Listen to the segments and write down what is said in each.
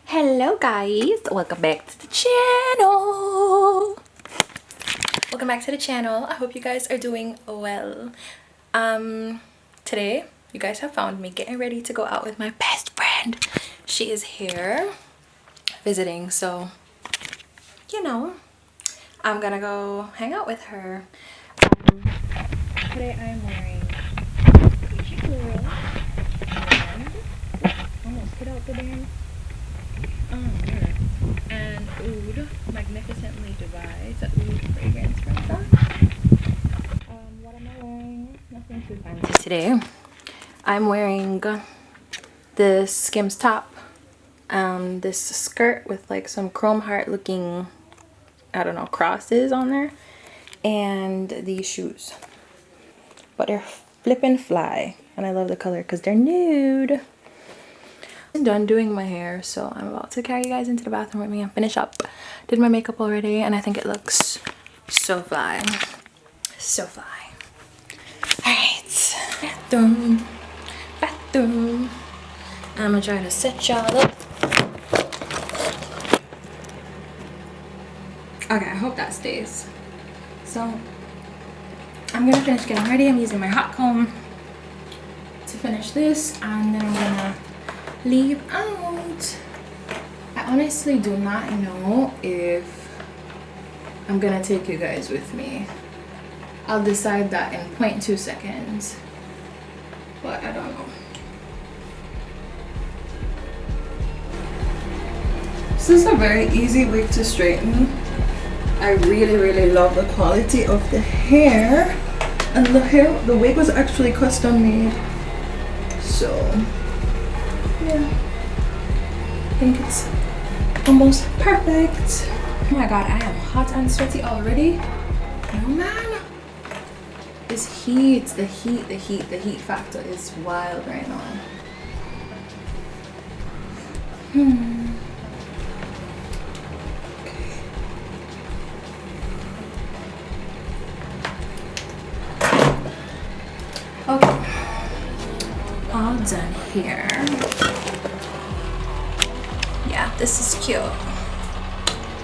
Hello guys, welcome back to the channel. Welcome back to the channel. I hope you guys are doing well. Today you guys have found me getting ready to go out with my best friend. She is here visiting, so you know, I'm gonna go hang out with her. Today I'm wearing Negril and almost hit out the damn mirror. And Oud Magnificently Divides, that Oud fragrance from that. What am I wearing? Nothing too fancy today. I'm wearing this Skims top, this skirt with like some chrome heart looking, I don't know, crosses on there, and these shoes. But they're flippin' fly, and I love the color because they're nude. I'm done doing my hair, so I'm about to carry you guys into the bathroom with me and finish up. Did my makeup already, and I think it looks so fly. So fly. Alright. Bathroom. I'm gonna try to set y'all up. Okay, I hope that stays. So, I'm gonna finish getting ready. I'm using my hot comb to finish this, and then I'm gonna leave out. I honestly do not know if I'm gonna take you guys with me. I'll decide that in 0.2 seconds, but I don't know. This is a very easy wig to straighten. I really love the quality of the hair, and the wig was actually custom made, so yeah, I think it's almost perfect. Oh my god, I am hot and sweaty already. No man, this heat, the heat factor is wild right now. Okay, all done here. Yeah, this is cute.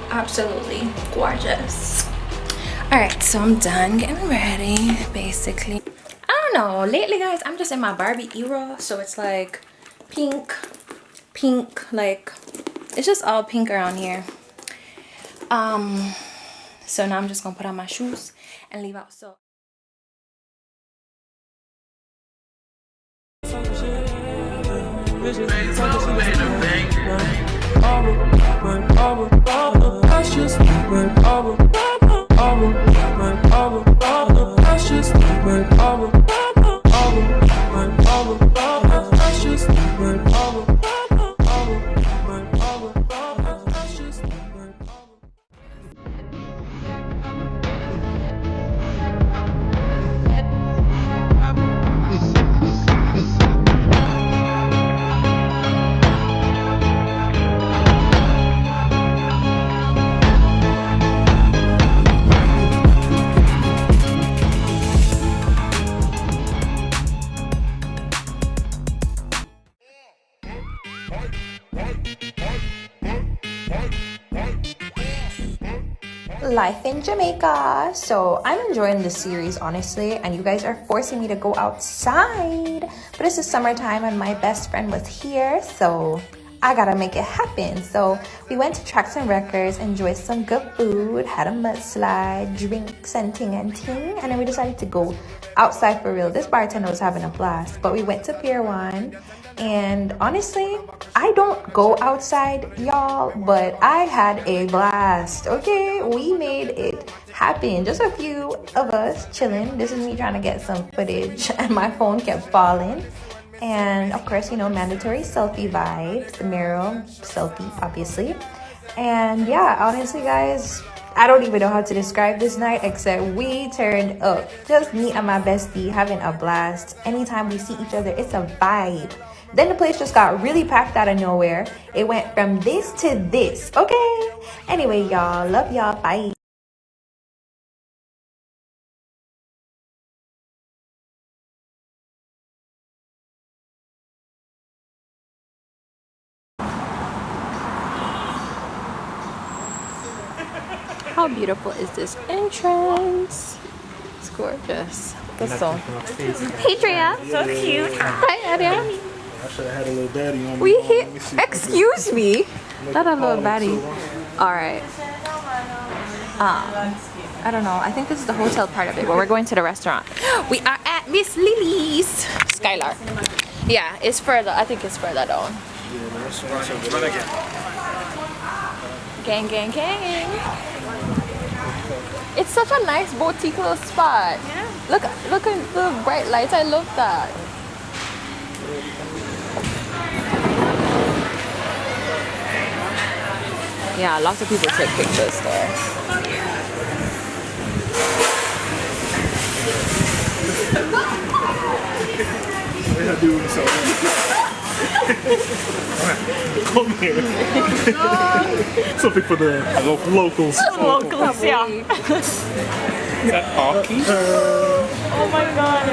Absolutely gorgeous. All right, so I'm done getting ready, basically. I don't know, lately guys, I'm just in my Barbie era, so it's like pink, like it's just all pink around here. So now I'm just gonna put on my shoes and leave out. So life in Jamaica. So I'm enjoying this series honestly, and you guys are forcing me to go outside, but it's the summertime and my best friend was here, so I gotta make it happen. So we went to Tracks and Records, enjoyed some good food, had a mudslide, drinks and ting, and then we decided to go outside for real. This bartender was having a blast, but we went to Pier 1, and honestly, I don't go outside, y'all, but I had a blast. Okay, we made it happen. Just a few of us chilling. This is me trying to get some footage, and my phone kept falling. And of course, you know, mandatory selfie vibes, the mirror selfie, obviously. And yeah, honestly, guys, I don't even know how to describe this night, except we turned up. Just me and my bestie having a blast. Anytime we see each other, it's a vibe. Then the place just got really packed out of nowhere. It went from this to this, okay? Anyway, y'all, love y'all, bye. How beautiful is this entrance? It's gorgeous. That's so. Hey Drea. So cute. Hi Adia. I should have had a little baddie on me. We here. Excuse me. Not a little baddie. Alright. I don't know. I think this is the hotel part of it, but we're going to the restaurant. We are at Miss Lily's. Skylar. Yeah, it's further. I think it's further down. Yeah, the restaurant's over there. Gang, gang, gang. It's such a nice boutique little spot. Yeah. Look at the bright lights. I love that. Yeah, lots of people take pictures there. Come here. Something for the locals. Locals, yeah. Is that hockey? Oh my god.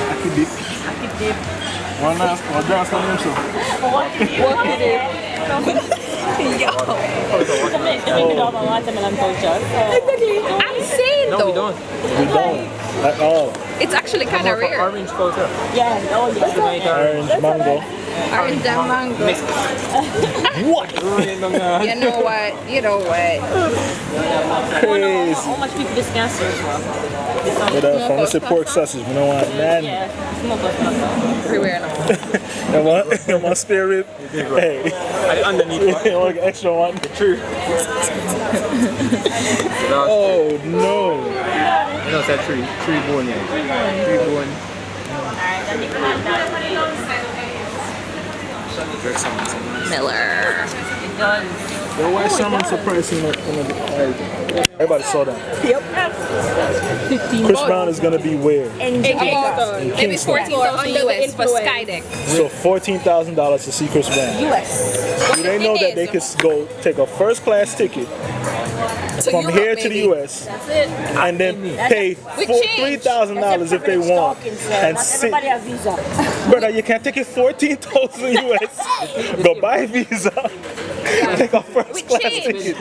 Hockey dip. Hockey dip. One last one. Dance on them, so. Hockey dip. Yo. I'm saying though. No, we don't. We don't. At all. It's actually kind of rare. Orange culture. Yeah, oh yeah. Orange mango. Orange and mango. What? You know what? You know what? Crazy. How much people this cancer But from the pork sausage, we don't want none. Everywhere now. You want spare rib? Hey. Underneath. You want an extra one? True. Oh no. No, it's that tree bone, yeah. Tree bone. Miller. Yo, why salmon surprising everybody saw that. Yep. Chris Brown is gonna be where? In Jamaica. Maybe 14,000 US for Skydeck. So $14,000 to see Chris Brown. US. Do they know that they could go take a first class ticket from here to the US and then pay $3,000 if they want and sit? Brother, you can't take it 14,000 US. Go buy a visa. Take a first class ticket.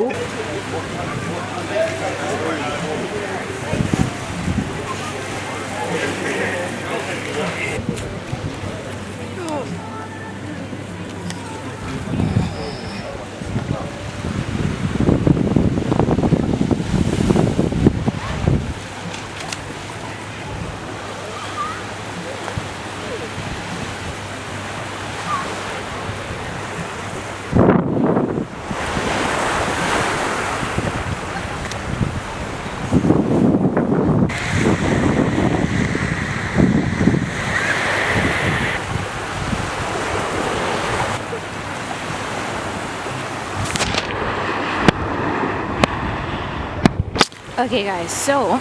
Okay guys, so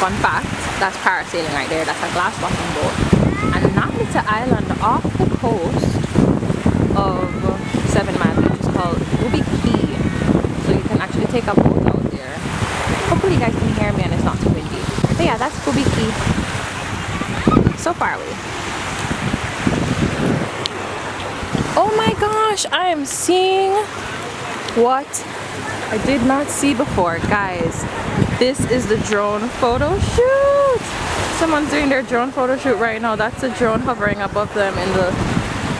fun fact, that's parasailing right there. That's a glass bottom boat. And now it's an island off the coast of 7 Mile, which is called Ruby Key. So you can actually take a boat out there. Hopefully you guys can hear me and it's not too windy. But yeah, that's Ruby Key. So far away. Oh my gosh, I am seeing what I did not see before, guys. This is the drone photo shoot. Someone's doing their drone photo shoot right now. That's a drone hovering above them in the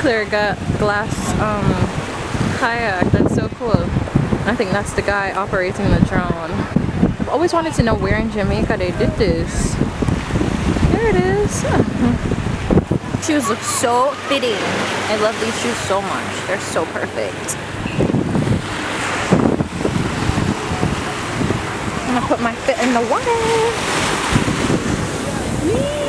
clear glass kayak. That's so cool. I think that's the guy operating the drone. I've always wanted to know where in Jamaica they did this. There it is. Shoes look so fitting. I love these shoes so much. They're so perfect. I'm gonna put my foot in the water. Whee!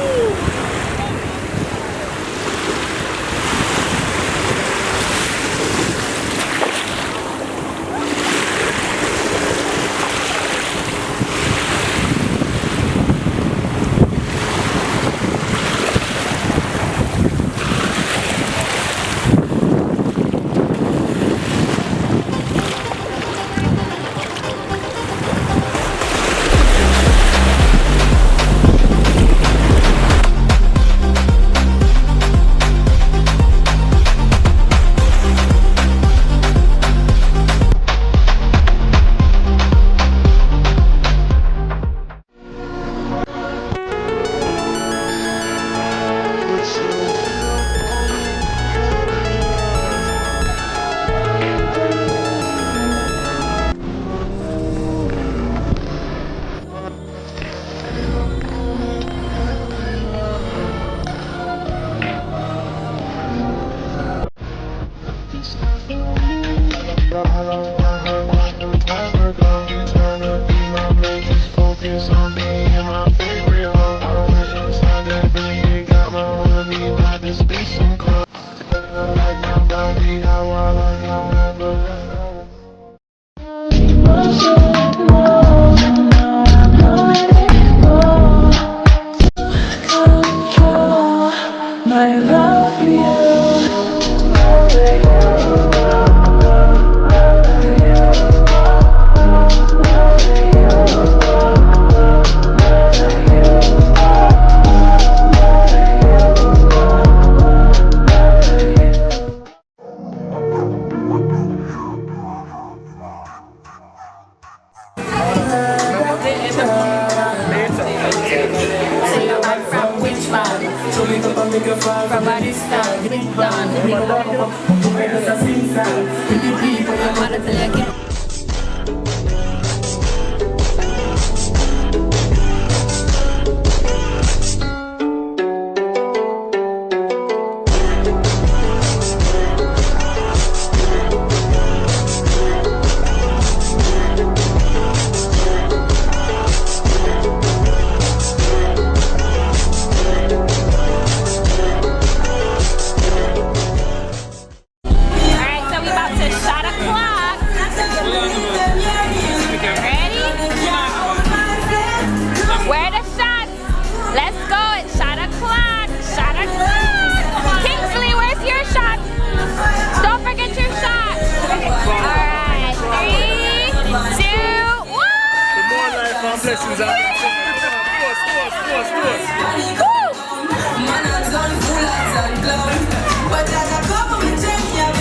Blessings out there.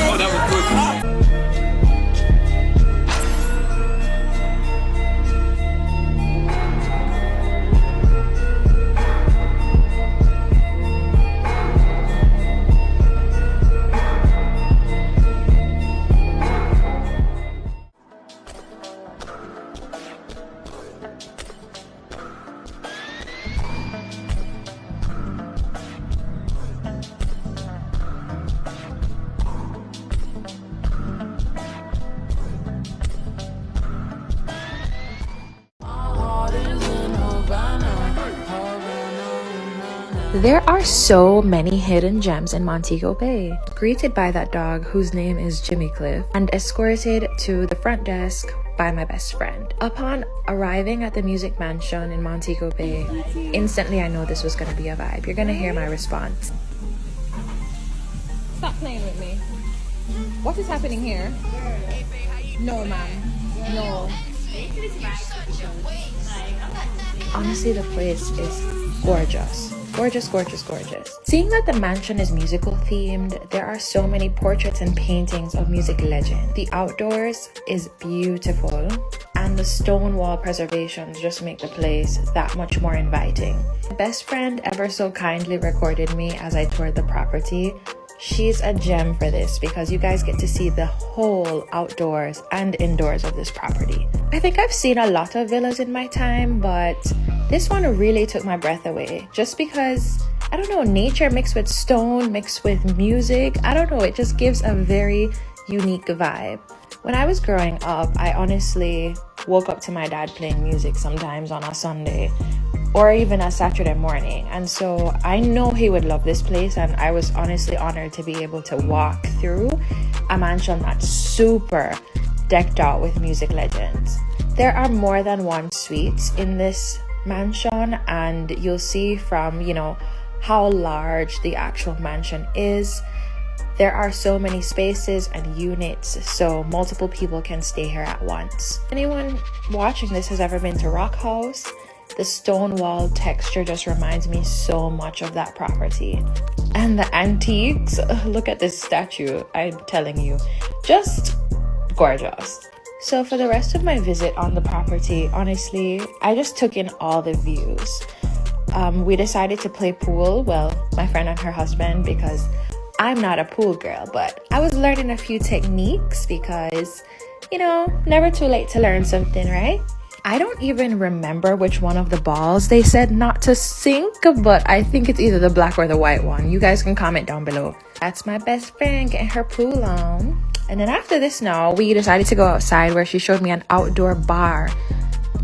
Oh, that was good. There are so many hidden gems in Montego Bay. Greeted by that dog whose name is Jimmy Cliff and escorted to the front desk by my best friend. Upon arriving at the Music Mansion in Montego Bay, instantly I know this was going to be a vibe. You're going to hear my response. Stop playing with me. What is happening here? No, ma'am. No. Honestly, the place is gorgeous. Gorgeous, gorgeous, gorgeous. Seeing that the mansion is musical themed, there are so many portraits and paintings of music legends. The outdoors is beautiful, and the stone wall preservations just make the place that much more inviting. My best friend ever so kindly recorded me as I toured the property. She's a gem for this because you guys get to see the whole outdoors and indoors of this property. I think I've seen a lot of villas in my time, but this one really took my breath away just because, I don't know, nature mixed with stone, mixed with music. I don't know, it just gives a very unique vibe. When I was growing up, I honestly woke up to my dad playing music sometimes on a Sunday or even a Saturday morning. And so I know he would love this place, and I was honestly honored to be able to walk through a mansion that's super decked out with music legends. There are more than one suite in this mansion, and you'll see from, how large the actual mansion is. There are so many spaces and units, so multiple people can stay here at once. Anyone watching this has ever been to Rock House? The stone wall texture just reminds me so much of that property. And the antiques, look at this statue, I'm telling you, just gorgeous. So for the rest of my visit on the property, honestly, I just took in all the views. We decided to play pool, well, my friend and her husband, because I'm not a pool girl, but I was learning a few techniques because, never too late to learn something, right? I don't even remember which one of the balls they said not to sink, but I think it's either the black or the white one. You guys can comment down below. That's my best friend getting her pool on. And then after this now, we decided to go outside where she showed me an outdoor bar.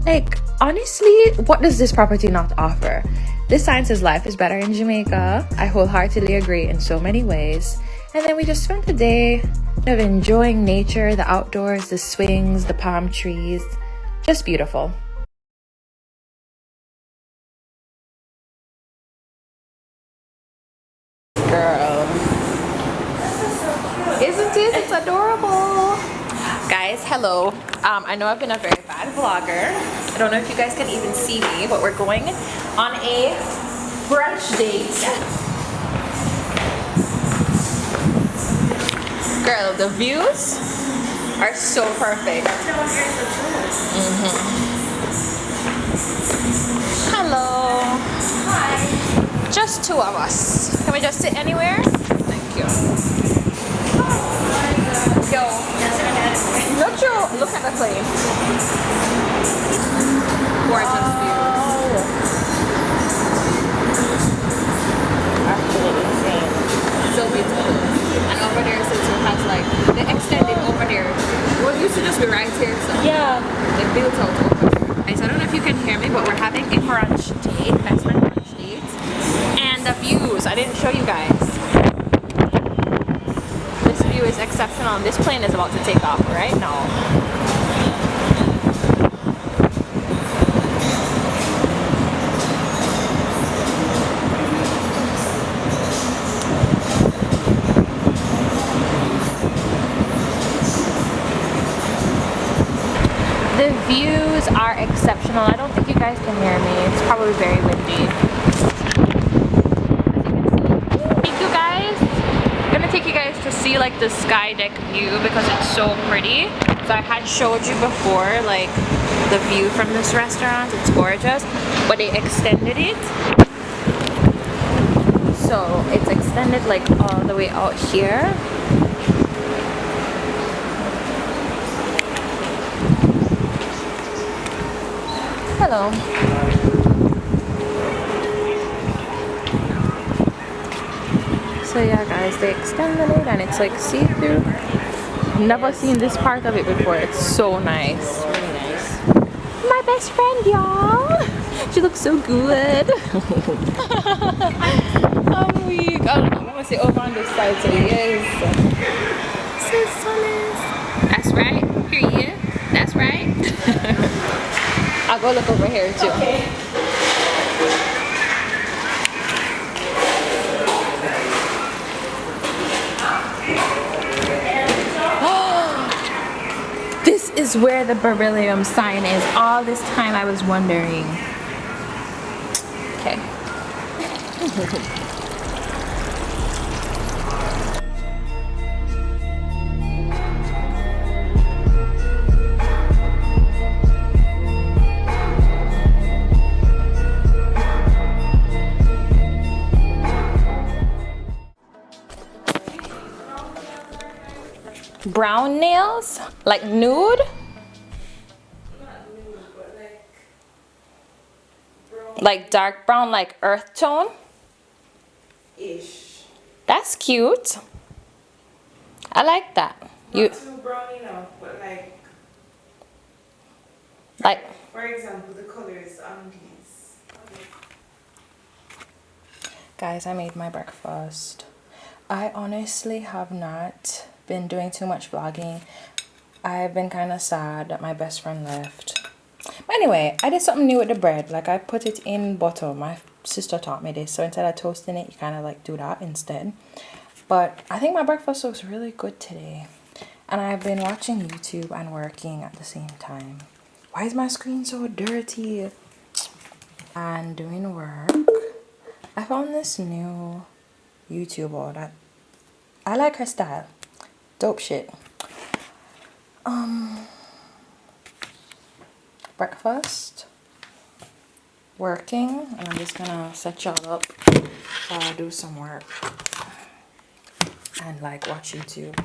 Like, honestly, what does this property not offer? This sign says life is better in Jamaica. I wholeheartedly agree in so many ways. And then we just spent the day of enjoying nature, the outdoors, the swings, the palm trees. Just beautiful. Girl. Isn't it? It's adorable. Guys, hello. I know I've been a very bad vlogger. I don't know if you guys can even see me, but we're going on a brunch date. Girl, the views are so perfect. Hello. Hi. Just two of us. Can we just sit anywhere? Thank you. Yo. Look at the plane. Gorgeous views. Absolutely insane. So beautiful. And over there, since it has like the extended over there. Well, it used to just be right here, so yeah, they built out over there. Guys, I don't know if you can hear me, but we're having a brunch date, best friend brunch date, and the views. I didn't show you guys. This view is exceptional. This plane is about to take off right now. The views are exceptional. I don't think you guys can hear me. It's probably very windy. Thank you guys. I'm gonna take you guys to see like the sky deck view because it's so pretty. So I had showed you before like the view from this restaurant. It's gorgeous, but they extended it. So it's extended like all the way out here. Hello. So yeah guys, they extended it and it's like see-through. Never seen this part of it before. It's so nice. Really nice. My best friend, y'all. She looks so good. I'm weak. I don't know. I'm gonna sit over on this side so yes. So nice. That's right. Period. That's right. I'll go look over here too. Okay. This is where the beryllium sign is. All this time I was wondering. Okay. Brown nails? Like nude? Not nude, but like brown. Like dark brown, like earth tone? Ish. That's cute. I like that. Not too brown enough, but like for example, the colors on these. Guys, I made my breakfast. I honestly have not been doing too much vlogging. I've been kind of sad that my best friend left. But anyway, I did something new with the bread. Like I put it in butter. My sister taught me this. So instead of toasting it, you kind of like do that instead. But I think my breakfast looks really good today. And I've been watching YouTube and working at the same time. Why is my screen so dirty? And doing work. I found this new YouTuber that I like her style. Dope shit. Breakfast, working, and I'm just gonna set y'all up while I do some work and like watch YouTube.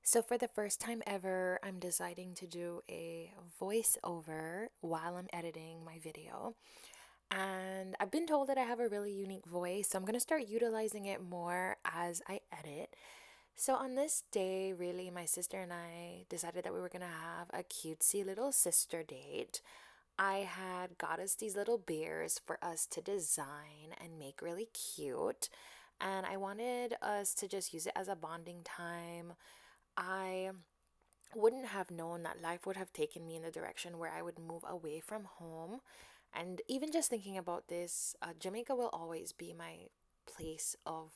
So for the first time ever, I'm deciding to do a voiceover while I'm editing my video. And I've been told that I have a really unique voice, so I'm going to start utilizing it more as I edit. So on this day, really, my sister and I decided that we were going to have a cutesy little sister date. I had got us these little bears for us to design and make really cute. And I wanted us to just use it as a bonding time. I wouldn't have known that life would have taken me in the direction where I would move away from home. And even just thinking about this, Jamaica will always be my place of,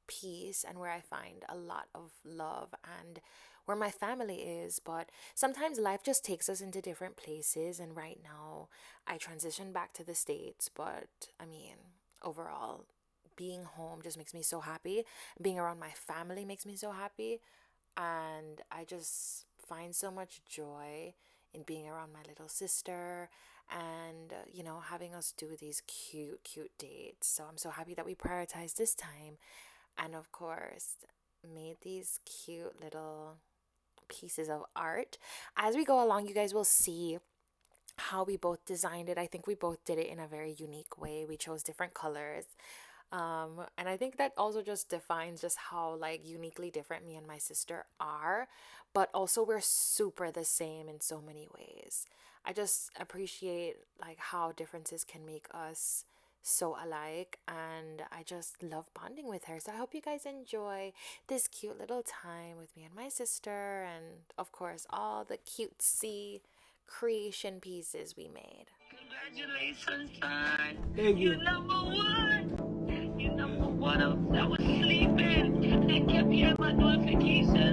peace, and where I find a lot of love and where my family is. But sometimes life just takes us into different places. And right now, I transitioned back to the States. But I mean, overall, being home just makes me so happy. Being around my family makes me so happy. And I just find so much joy in being around my little sister and, having us do these cute, cute dates. So I'm so happy that we prioritized this time. And of course, made these cute little pieces of art. As we go along, you guys will see how we both designed it. I think we both did it in a very unique way. We chose different colors. And I think that also just defines just how uniquely different me and my sister are, but also we're super the same in so many ways. I just appreciate how differences can make us so alike, and I just love bonding with her. So I hope you guys enjoy this cute little time with me and my sister, and of course all the cutesy creation pieces we made. Congratulations, son. You're number one. You're number one. I was sleeping. I kept hearing my notifications.